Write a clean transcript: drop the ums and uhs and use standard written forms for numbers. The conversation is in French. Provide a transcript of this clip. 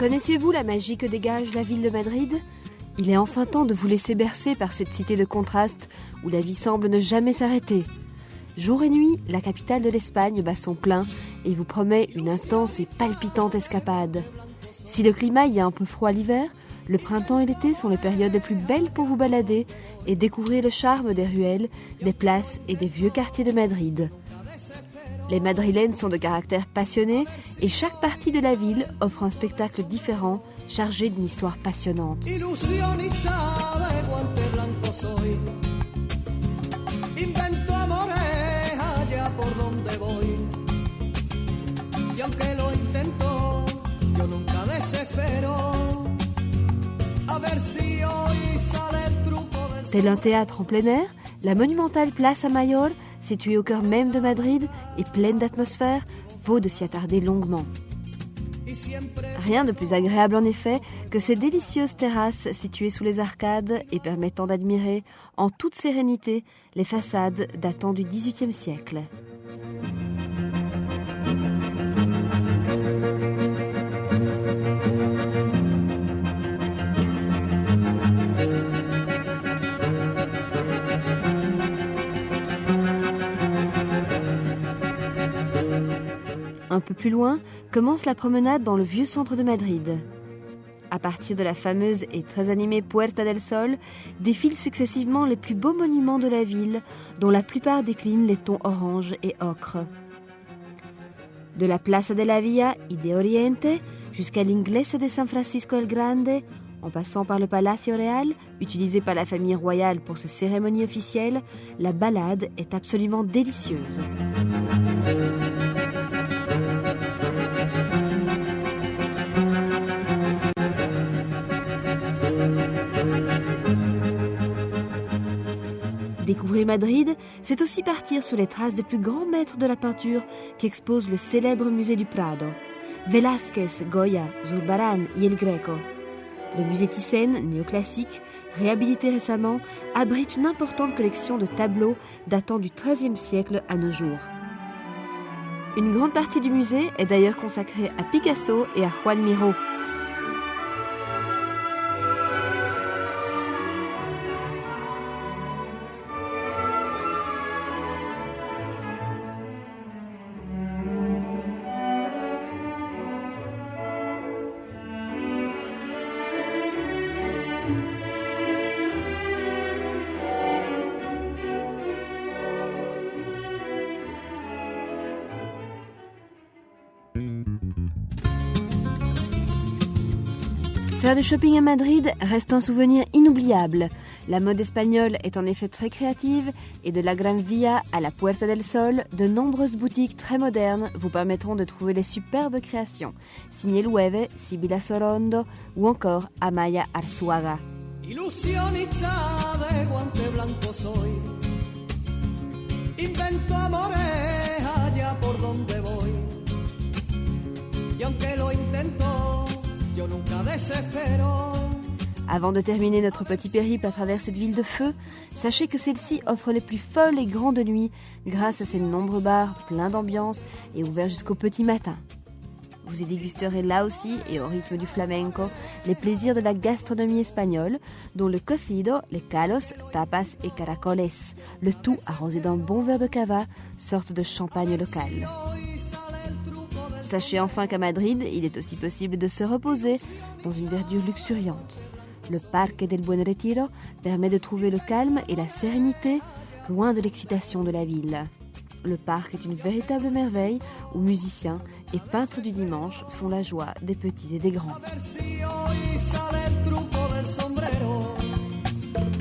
Connaissez-vous la magie que dégage la ville de Madrid ? Il est enfin temps de vous laisser bercer par cette cité de contraste où la vie semble ne jamais s'arrêter. Jour et nuit, la capitale de l'Espagne bat son plein et vous promet une intense et palpitante escapade. Si le climat y est un peu froid l'hiver, le printemps et l'été sont les périodes les plus belles pour vous balader et découvrir le charme des ruelles, des places et des vieux quartiers de Madrid. Les Madrilènes sont de caractère passionné et chaque partie de la ville offre un spectacle différent, chargé d'une histoire passionnante. Tel un théâtre en plein air, la monumentale Plaza Mayor, située au cœur même de Madrid et pleine d'atmosphère, vaut de s'y attarder longuement. Rien de plus agréable en effet que ces délicieuses terrasses situées sous les arcades et permettant d'admirer en toute sérénité les façades datant du XVIIIe siècle. Un peu plus loin, commence la promenade dans le vieux centre de Madrid. À partir de la fameuse et très animée Puerta del Sol, défilent successivement les plus beaux monuments de la ville, dont la plupart déclinent les tons orange et ocre. De la Plaza de la Villa y de Oriente jusqu'à l'Inglesa de San Francisco el Grande, en passant par le Palacio Real, utilisé par la famille royale pour ses cérémonies officielles, la balade est absolument délicieuse. Découvrir Madrid, c'est aussi partir sur les traces des plus grands maîtres de la peinture qu'expose le célèbre musée du Prado. Velázquez, Goya, Zurbarán et El Greco. Le musée Thyssen, néoclassique, réhabilité récemment, abrite une importante collection de tableaux datant du XIIIe siècle à nos jours. Une grande partie du musée est d'ailleurs consacrée à Picasso et à Juan Miró. Faire du shopping à Madrid reste un souvenir inoubliable. La mode espagnole est en effet très créative et de la Gran Via à la Puerta del Sol, de nombreuses boutiques très modernes vous permettront de trouver les superbes créations. Signé Loewe, Sibila Sorondo ou encore Amaya Arzuaga. Ilusionista de guante blanco soy. Invento amores allá por donde voy. Y aunque lo intento, yo nunca desespero. Avant de terminer notre petit périple à travers cette ville de feu, sachez que celle-ci offre les plus folles et grandes nuits grâce à ses nombreux bars pleins d'ambiance et ouverts jusqu'au petit matin. Vous y dégusterez là aussi, et au rythme du flamenco, les plaisirs de la gastronomie espagnole, dont le cocido, les calos, tapas et caracoles, le tout arrosé d'un bon verre de cava, sorte de champagne local. Sachez enfin qu'à Madrid, il est aussi possible de se reposer dans une verdure luxuriante. Le Parque del Buen Retiro permet de trouver le calme et la sérénité, loin de l'excitation de la ville. Le parc est une véritable merveille où musiciens et peintres du dimanche font la joie des petits et des grands.